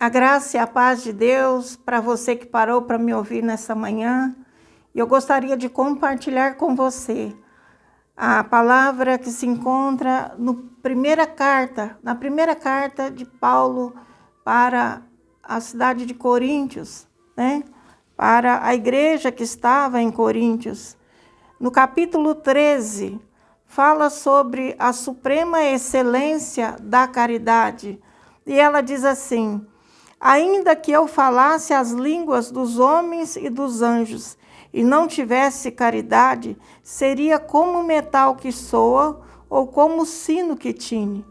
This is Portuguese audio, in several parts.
A graça e a paz de Deus para você que parou para me ouvir nessa manhã. E eu gostaria de compartilhar com você a palavra que se encontra na primeira carta de Paulo para a cidade de Coríntios, né? Para a igreja que estava em Coríntios. No capítulo 13, fala sobre a suprema excelência da caridade. E ela diz assim: ainda que eu falasse as línguas dos homens e dos anjos, e não tivesse caridade, seria como metal que soa, ou como sino que tine.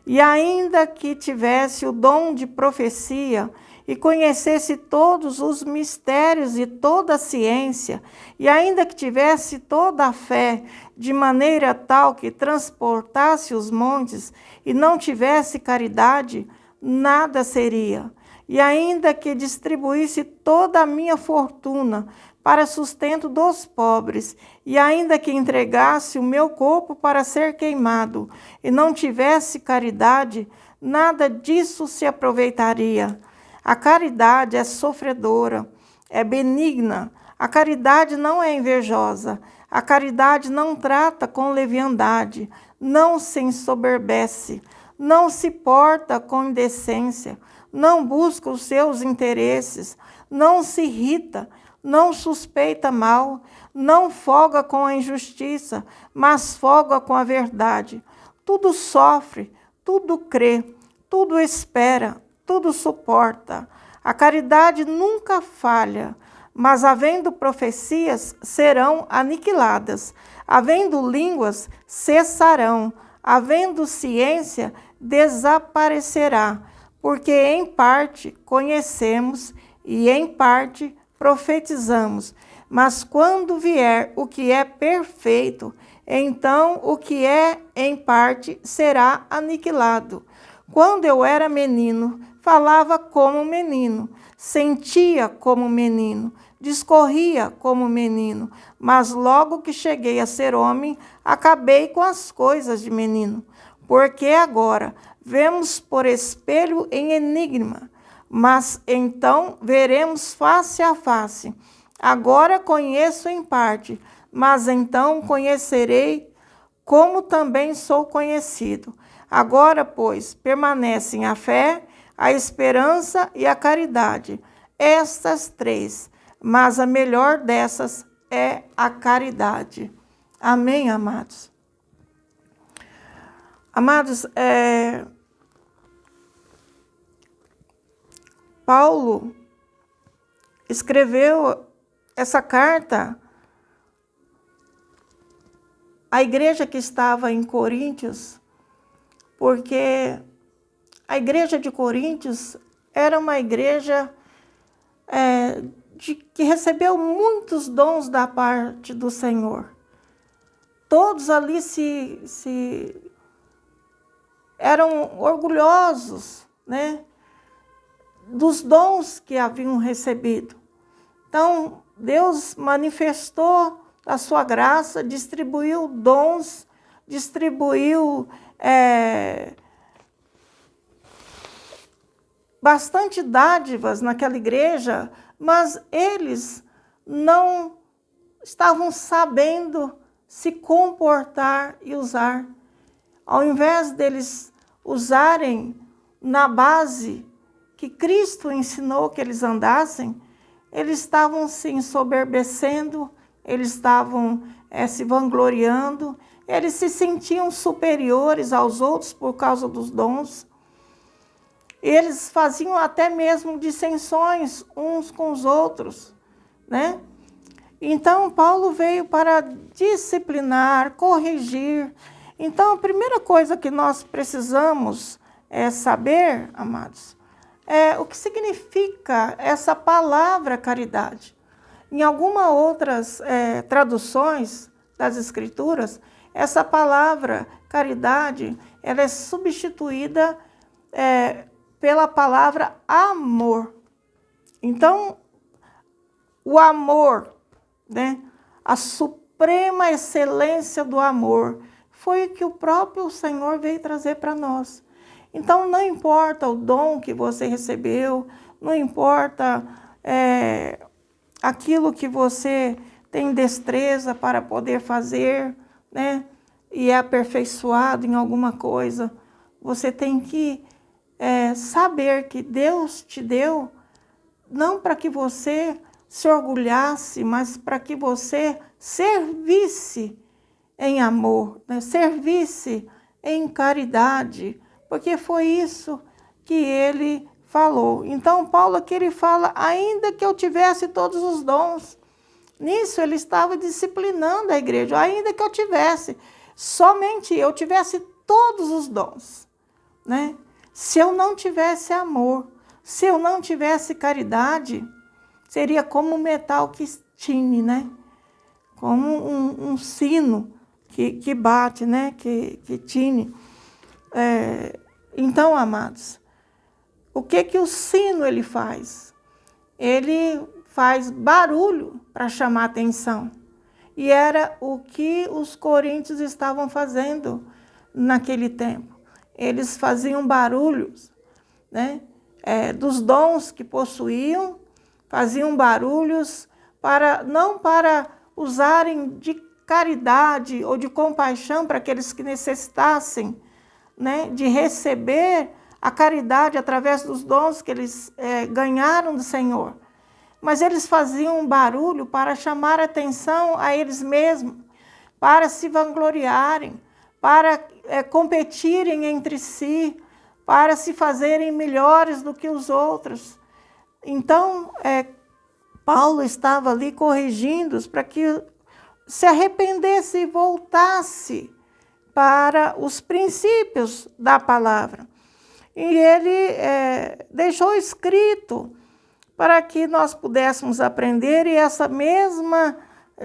E ainda que tivesse o dom de profecia, e conhecesse todos os mistérios e toda a ciência, e ainda que tivesse toda a fé, de maneira tal que transportasse os montes, e não tivesse caridade, nada seria. E ainda que distribuísse toda a minha fortuna para sustento dos pobres, e ainda que entregasse o meu corpo para ser queimado, e não tivesse caridade, nada disso se aproveitaria. A caridade é sofredora, é benigna, a caridade não é invejosa, a caridade não trata com leviandade, não se ensoberbece, não se porta com indecência, não busca os seus interesses, não se irrita, não suspeita mal, não folga com a injustiça, mas folga com a verdade. Tudo sofre, tudo crê, tudo espera, tudo suporta. A caridade nunca falha, mas havendo profecias, serão aniquiladas. Havendo línguas, cessarão. Havendo ciência, desaparecerá. Porque em parte conhecemos e em parte profetizamos. Mas quando vier o que é perfeito, então o que é em parte será aniquilado. Quando eu era menino, falava como menino, sentia como menino, discorria como menino, mas logo que cheguei a ser homem, acabei com as coisas de menino. Porque agora vemos por espelho em enigma, mas então veremos face a face. Agora conheço em parte, mas então conhecerei como também sou conhecido. Agora, pois, permanecem a fé, a esperança e a caridade. Estas três, mas a melhor dessas é a caridade. Amém, amados? Amados, Paulo escreveu essa carta à igreja que estava em Coríntios, porque a igreja de Coríntios era uma igreja que recebeu muitos dons da parte do Senhor. Todos ali eram orgulhosos, né, dos dons que haviam recebido. Então, Deus manifestou a sua graça, distribuiu dons, distribuiu bastante dádivas naquela igreja, mas eles não estavam sabendo se comportar e usar. Ao invés deles usarem na base que Cristo ensinou que eles andassem, eles estavam se ensoberbecendo, eles estavam se vangloriando, eles se sentiam superiores aos outros por causa dos dons. Eles faziam até mesmo dissensões uns com os outros, né? Então, Paulo veio para disciplinar, corrigir. Então, a primeira coisa que nós precisamos saber, amados, é o que significa essa palavra caridade. Em algumas outras traduções das Escrituras, essa palavra caridade, ela é substituída pela palavra amor. Então, o amor, né, a suprema excelência do amor, foi o que o próprio Senhor veio trazer para nós. Então, não importa o dom que você recebeu, não importa aquilo que você tem destreza para poder fazer, né? E é aperfeiçoado em alguma coisa, você tem que saber que Deus te deu, não para que você se orgulhasse, mas para que você servisse em amor, né? Servisse em caridade, porque foi isso que ele falou. Então, Paulo aqui ele fala, ainda que eu tivesse todos os dons, nisso ele estava disciplinando a igreja, ainda que eu tivesse, somente eu tivesse todos os dons, né? Se eu não tivesse amor, se eu não tivesse caridade, seria como um metal que tine, né? Como um sino que bate, né? Que tine. Então, amados, o que o sino ele faz? Ele faz barulho para chamar atenção. E era o que os coríntios estavam fazendo naquele tempo. Eles faziam barulhos, né? Dos dons que possuíam, faziam barulhos não para usarem de caridade ou de compaixão para aqueles que necessitassem, né, de receber a caridade através dos dons que eles ganharam do Senhor. Mas eles faziam um barulho para chamar atenção a eles mesmos, para se vangloriarem, para competirem entre si, para se fazerem melhores do que os outros. Então, Paulo estava ali corrigindo-os para que se arrependesse e voltasse para os princípios da palavra. E ele deixou escrito para que nós pudéssemos aprender, e essa mesma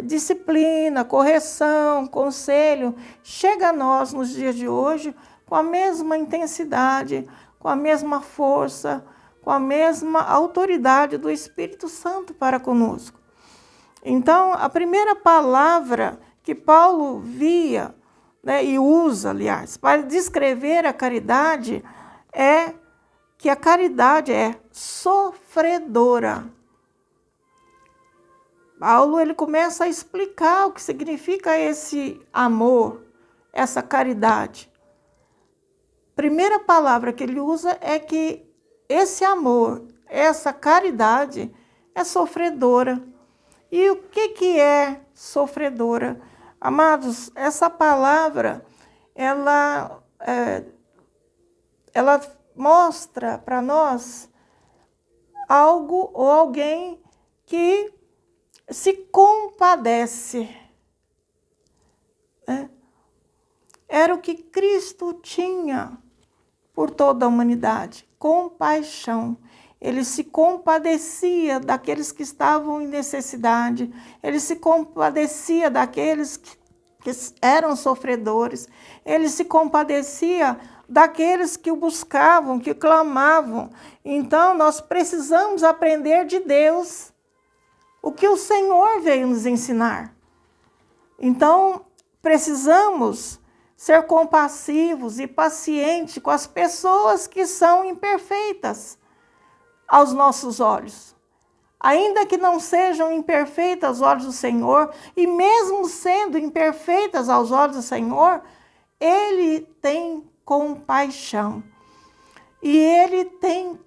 disciplina, correção, conselho, chega a nós nos dias de hoje com a mesma intensidade, com a mesma força, com a mesma autoridade do Espírito Santo para conosco. Então, a primeira palavra que Paulo via, né, e usa, aliás, para descrever a caridade é que a caridade é sofredora. Paulo ele começa a explicar o que significa esse amor, essa caridade. Primeira palavra que ele usa é que esse amor, essa caridade é sofredora. E o que é sofredora? Amados, essa palavra, ela mostra para nós algo ou alguém que se compadece. Né? Era o que Cristo tinha por toda a humanidade, compaixão. Ele se compadecia daqueles que estavam em necessidade, ele se compadecia daqueles que eram sofredores, ele se compadecia daqueles que o buscavam, que clamavam. Então, nós precisamos aprender de Deus o que o Senhor veio nos ensinar. Então, precisamos ser compassivos e pacientes com as pessoas que são imperfeitas aos nossos olhos. Ainda que não sejam imperfeitas aos olhos do Senhor, e mesmo sendo imperfeitas aos olhos do Senhor, Ele tem compaixão. E Ele tem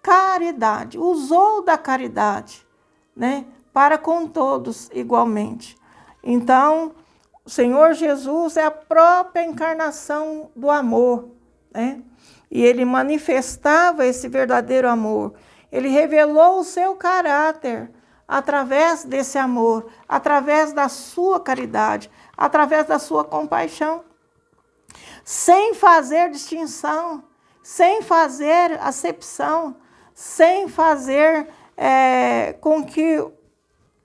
caridade, usou da caridade, né, para com todos igualmente. Então, o Senhor Jesus é a própria encarnação do amor, né? E Ele manifestava esse verdadeiro amor. Ele revelou o seu caráter através desse amor, através da sua caridade, através da sua compaixão, sem fazer distinção, sem fazer acepção, sem fazer com que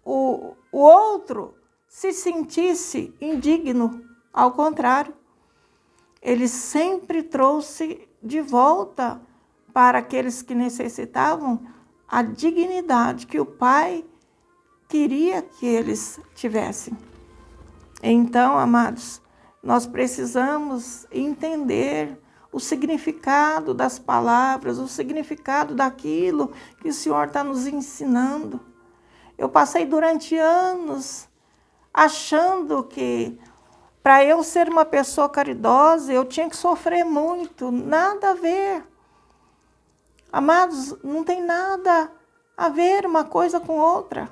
o outro se sentisse indigno. Ao contrário, ele sempre trouxe de volta para aqueles que necessitavam a dignidade que o Pai queria que eles tivessem. Então, amados, nós precisamos entender o significado das palavras, o significado daquilo que o Senhor está nos ensinando. Eu passei durante anos achando que para eu ser uma pessoa caridosa, eu tinha que sofrer muito. Nada a ver. Amados, não tem nada a ver uma coisa com outra.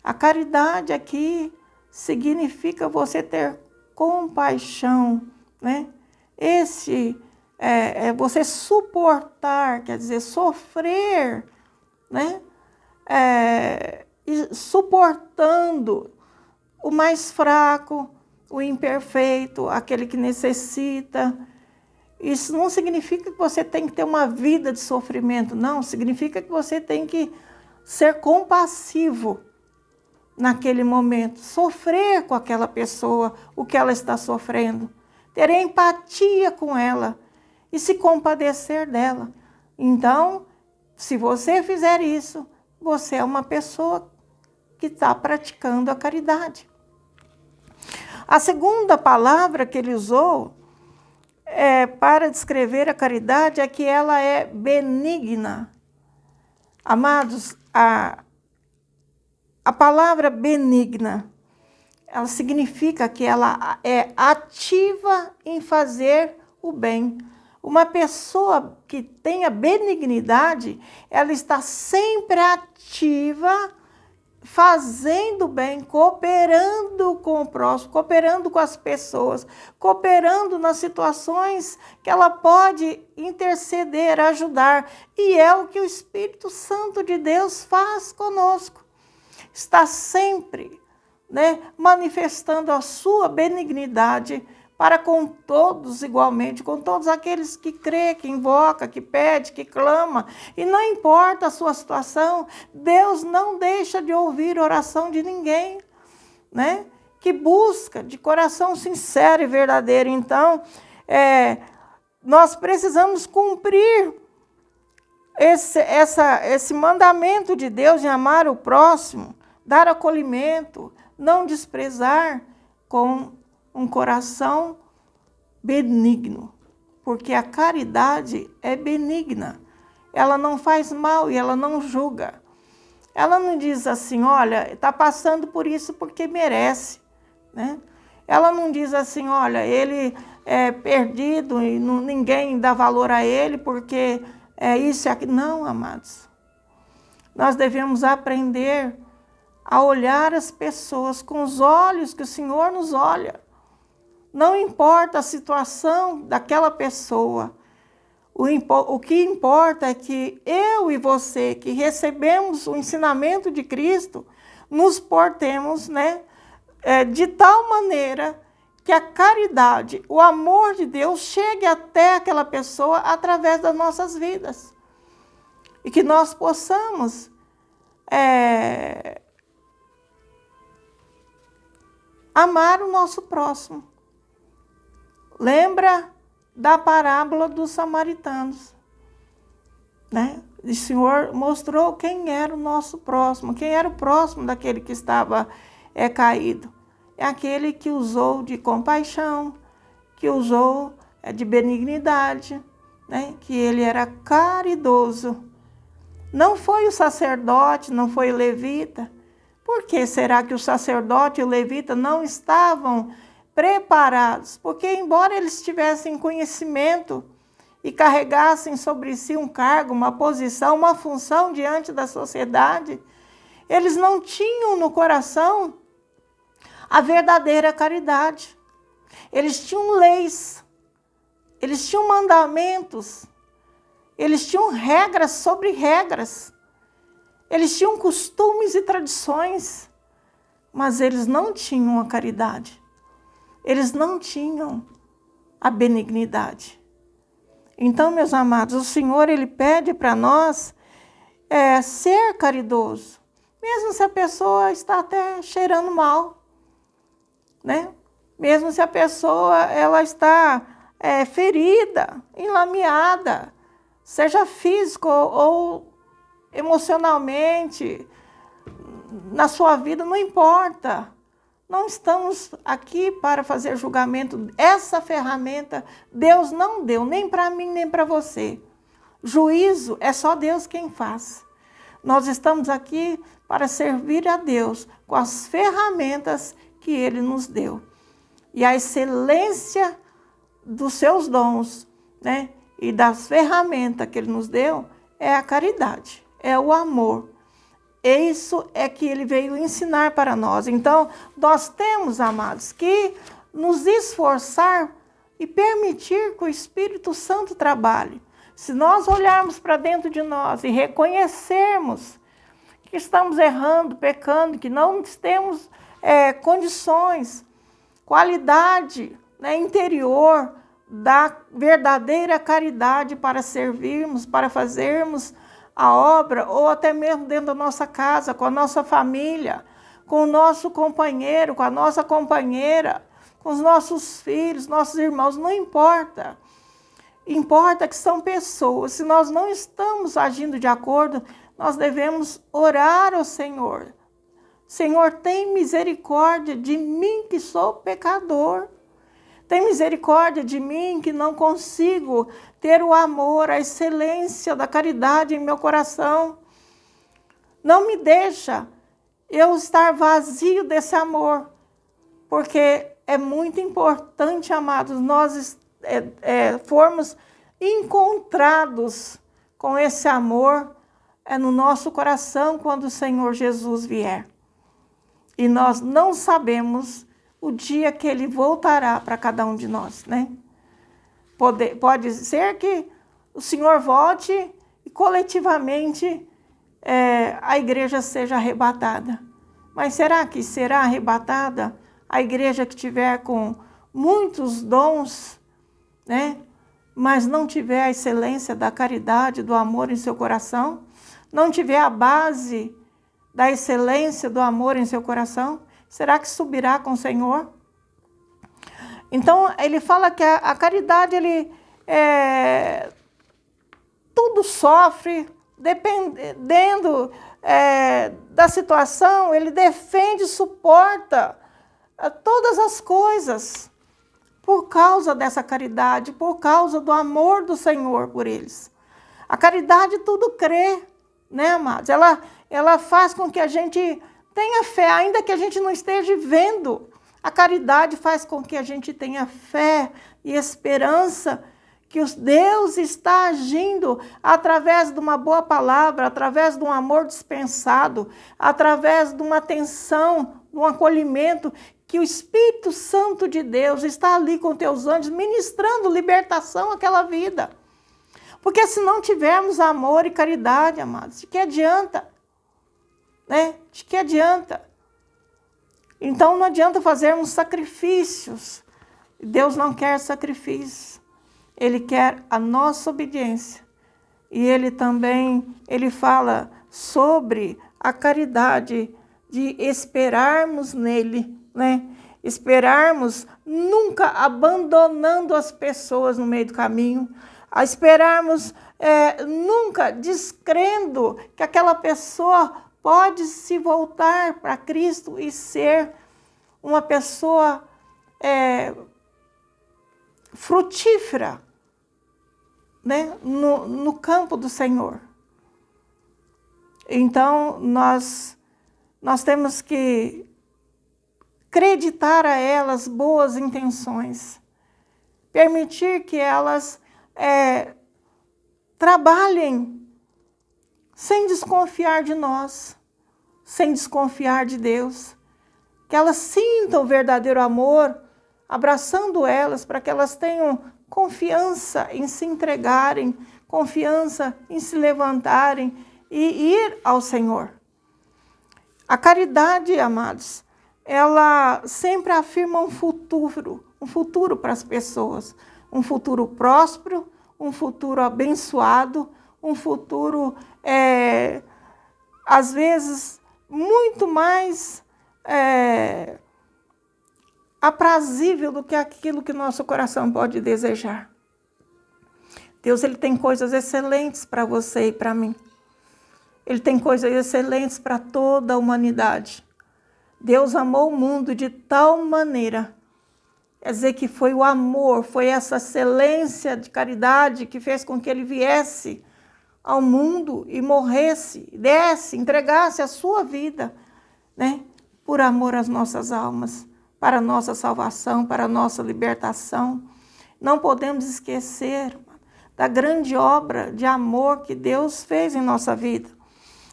A caridade aqui significa você ter compaixão, né? Você suportar, quer dizer, sofrer, né? E suportando o mais fraco, o imperfeito, aquele que necessita. Isso não significa que você tem que ter uma vida de sofrimento, não. Significa que você tem que ser compassivo naquele momento, sofrer com aquela pessoa o que ela está sofrendo, ter empatia com ela e se compadecer dela. Então, se você fizer isso, você é uma pessoa que está praticando a caridade. A segunda palavra que ele usou para descrever a caridade é que ela é benigna. Amados, a palavra benigna, ela significa que ela é ativa em fazer o bem. Uma pessoa que tenha benignidade, ela está sempre ativa, fazendo bem, cooperando com o próximo, cooperando com as pessoas, cooperando nas situações que ela pode interceder, ajudar. E é o que o Espírito Santo de Deus faz conosco. Está sempre, né, manifestando a sua benignidade para com todos igualmente, com todos aqueles que crê, que invoca, que pede, que clama. E não importa a sua situação, Deus não deixa de ouvir a oração de ninguém, né? Que busca de coração sincero e verdadeiro. Então, nós precisamos cumprir esse mandamento de Deus de amar o próximo, dar acolhimento, não desprezar, com um coração benigno, porque a caridade é benigna. Ela não faz mal e ela não julga. Ela não diz assim, olha, está passando por isso porque merece, né? Ela não diz assim, olha, ele é perdido e ninguém dá valor a ele porque é isso e aquilo. Não, amados. Nós devemos aprender a olhar as pessoas com os olhos que o Senhor nos olha. Não importa a situação daquela pessoa. O que importa é que eu e você, que recebemos o ensinamento de Cristo, nos portemos, né, de tal maneira que a caridade, o amor de Deus chegue até aquela pessoa através das nossas vidas. E que nós possamos amar o nosso próximo. Lembra da parábola dos samaritanos, né? O Senhor mostrou quem era o nosso próximo, quem era o próximo daquele que estava caído. É aquele que usou de compaixão, que usou de benignidade, né? Que ele era caridoso. Não foi o sacerdote, não foi o levita. Por que será que o sacerdote e o levita não estavam preparados? Porque, embora eles tivessem conhecimento e carregassem sobre si um cargo, uma posição, uma função diante da sociedade, eles não tinham no coração a verdadeira caridade. Eles tinham leis, eles tinham mandamentos, eles tinham regras sobre regras, eles tinham costumes e tradições, mas eles não tinham a caridade. Eles não tinham a benignidade. Então, meus amados, o Senhor, Ele pede para nós ser caridoso, mesmo se a pessoa está até cheirando mal, né? Mesmo se a pessoa ela está ferida, enlameada, seja físico ou emocionalmente, na sua vida, não importa. não estamos aqui para fazer julgamento. Essa ferramenta Deus não deu, nem para mim, nem para você. Juízo é só Deus quem faz. Nós estamos aqui para servir a Deus com as ferramentas que Ele nos deu. E a excelência dos seus dons, né, e das ferramentas que Ele nos deu é a caridade, é o amor. Isso é que Ele veio ensinar para nós. Então, nós temos, amados, que nos esforçar e permitir que o Espírito Santo trabalhe. Se nós olharmos para dentro de nós e reconhecermos que estamos errando, pecando, que não temos condições, qualidade, né, interior da verdadeira caridade para servirmos, para fazermos a obra, ou até mesmo dentro da nossa casa, com a nossa família, com o nosso companheiro, com a nossa companheira, com os nossos filhos, nossos irmãos, não importa. Importa que são pessoas. Se nós não estamos agindo de acordo, nós devemos orar ao Senhor. Senhor, tem misericórdia de mim que sou pecador. Tem misericórdia de mim que não consigo ter o amor, a excelência da caridade em meu coração. Não me deixa eu estar vazio desse amor, porque é muito importante, amados, nós formos encontrados com esse amor no nosso coração quando o Senhor Jesus vier. E nós não sabemos o dia que Ele voltará para cada um de nós, né? Pode ser que o Senhor volte e coletivamente a igreja seja arrebatada. Mas será que será arrebatada a igreja que tiver com muitos dons, né? Mas não tiver a excelência da caridade, do amor em seu coração? Não tiver a base da excelência do amor em seu coração? Será que subirá com o Senhor? Então, ele fala que a caridade, tudo sofre, dependendo da situação, ele defende, suporta todas as coisas por causa dessa caridade, por causa do amor do Senhor por eles. A caridade tudo crê, né, amados? Ela faz com que a gente tenha fé, ainda que a gente não esteja vendo. A caridade faz com que a gente tenha fé e esperança que Deus está agindo através de uma boa palavra, através de um amor dispensado, através de uma atenção, de um acolhimento, que o Espírito Santo de Deus está ali com teus anjos, ministrando libertação àquela vida. Porque se não tivermos amor e caridade, amados, de que adianta? Né? De que adianta? Então não adianta fazermos sacrifícios. Deus não quer sacrifício. Ele quer a nossa obediência. E ele fala sobre a caridade de esperarmos nele, né? Esperarmos nunca abandonando as pessoas no meio do caminho, a esperarmos nunca descrendo que aquela pessoa pode se voltar para Cristo e ser uma pessoa frutífera, né, no campo do Senhor. Então, nós temos que acreditar a elas boas intenções, permitir que elas trabalhem sem desconfiar de nós, sem desconfiar de Deus, que elas sintam o verdadeiro amor, abraçando elas, para que elas tenham confiança em se entregarem, confiança em se levantarem e ir ao Senhor. A caridade, amados, ela sempre afirma um futuro para as pessoas, um futuro próspero, um futuro abençoado, um futuro, às vezes, muito mais aprazível do que aquilo que nosso coração pode desejar. Deus, Ele tem coisas excelentes para você e para mim. Ele tem coisas excelentes para toda a humanidade. Deus amou o mundo de tal maneira, quer dizer que foi o amor, foi essa excelência de caridade que fez com que ele viesse ao mundo e morresse, desse, entregasse a sua vida, né? Por amor às nossas almas, para a nossa salvação, para a nossa libertação. Não podemos esquecer da grande obra de amor que Deus fez em nossa vida.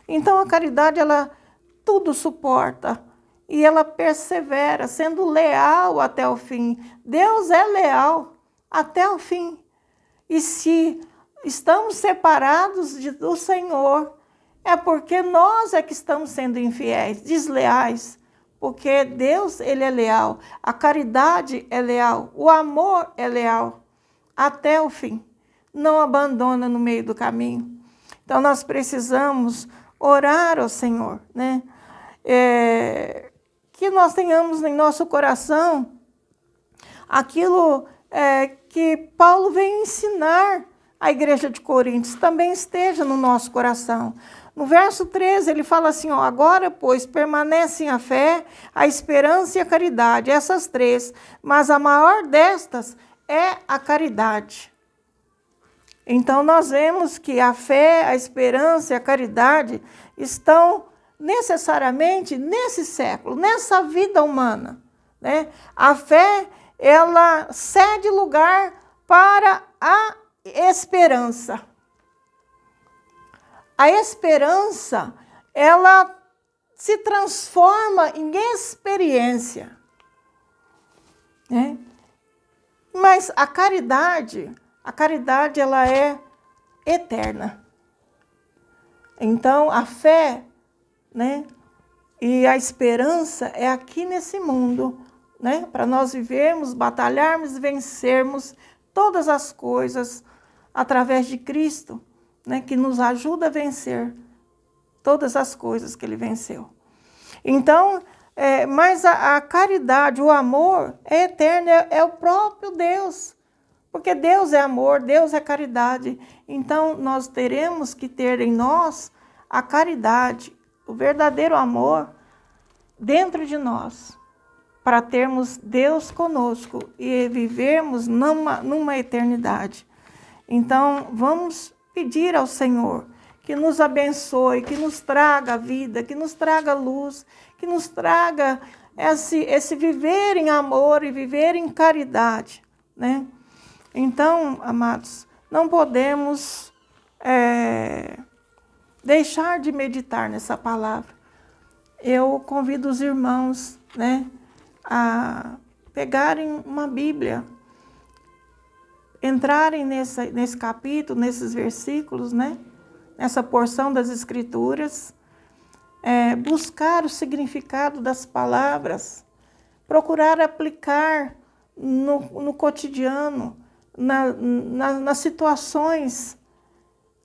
Então a caridade, ela tudo suporta e ela persevera, sendo leal até o fim. Deus é leal até o fim. E se estamos separados do Senhor, é porque nós é que estamos sendo infiéis, desleais. Porque Deus, ele é leal, a caridade é leal, o amor é leal até o fim. Não abandona no meio do caminho. Então nós precisamos orar ao Senhor, né? Que nós tenhamos em nosso coração aquilo que Paulo vem ensinar à igreja de Coríntios, também esteja no nosso coração. No verso 13, ele fala assim, ó, agora, pois, permanecem a fé, a esperança e a caridade, essas três, mas a maior destas é a caridade. Então, nós vemos que a fé, a esperança e a caridade estão necessariamente nesse século, nessa vida humana, né? A fé, ela cede lugar para a esperança. A esperança, ela se transforma em experiência, né? Mas a caridade ela é eterna. Então, a fé, né, e a esperança é aqui nesse mundo, né, para nós vivermos, batalharmos e vencermos todas as coisas através de Cristo, né, que nos ajuda a vencer todas as coisas que ele venceu. Então, mas a caridade, o amor é eterno, é o próprio Deus. Porque Deus é amor, Deus é caridade. Então, nós teremos que ter em nós a caridade, o verdadeiro amor dentro de nós, para termos Deus conosco e vivermos numa eternidade. Então, vamos pedir ao Senhor que nos abençoe, que nos traga vida, que nos traga luz, que nos traga esse viver em amor e viver em caridade, né? Então, amados, não podemos deixar de meditar nessa palavra. Eu convido os irmãos, né, a pegarem uma Bíblia, entrarem nesse capítulo, nesses versículos, né, nessa porção das Escrituras, buscar o significado das palavras, procurar aplicar no cotidiano, nas situações,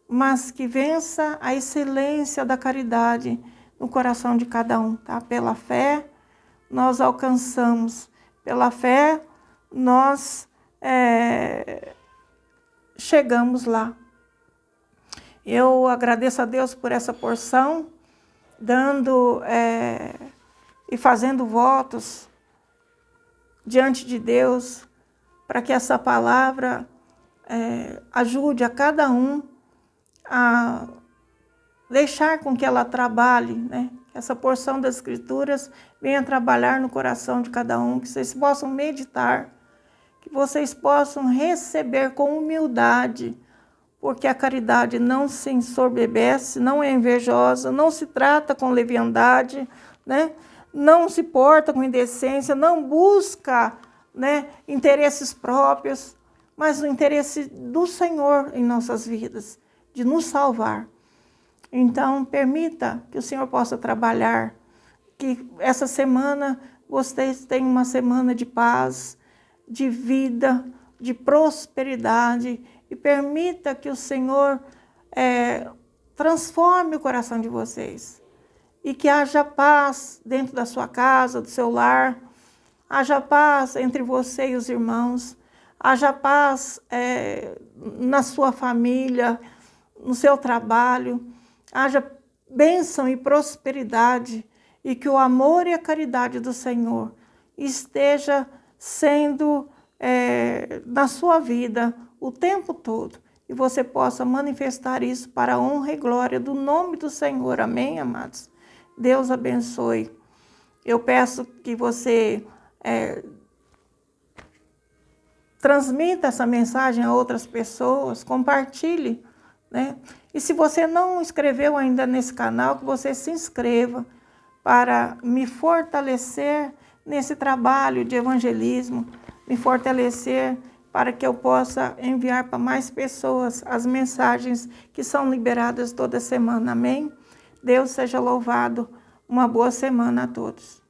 mas que vença a excelência da caridade no coração de cada um, tá? Pela fé nós alcançamos, pela fé nós chegamos lá. Eu agradeço a Deus por essa porção, dando e fazendo votos diante de Deus, para que essa palavra ajude a cada um a deixar com que ela trabalhe, né? Que essa porção das Escrituras venha trabalhar no coração de cada um, que vocês possam meditar, que vocês possam receber com humildade, porque a caridade não se ensoberbece, não é invejosa, não se trata com leviandade, né? Não se porta com indecência, não busca, né, interesses próprios, mas o interesse do Senhor em nossas vidas, de nos salvar. Então, permita que o Senhor possa trabalhar, que essa semana vocês tenham uma semana de paz, de vida, de prosperidade, e permita que o Senhor transforme o coração de vocês, e que haja paz dentro da sua casa, do seu lar, haja paz entre você e os irmãos, haja paz na sua família, no seu trabalho, haja bênção e prosperidade e que o amor e a caridade do Senhor esteja sendo na sua vida o tempo todo, e você possa manifestar isso para a honra e glória do nome do Senhor. Amém, amados? Deus abençoe. Eu peço que você transmita essa mensagem a outras pessoas, compartilhe, né? E se você não inscreveu ainda nesse canal, que você se inscreva para me fortalecer nesse trabalho de evangelismo, me fortalecer para que eu possa enviar para mais pessoas as mensagens que são liberadas toda semana. Amém? Deus seja louvado. Uma boa semana a todos.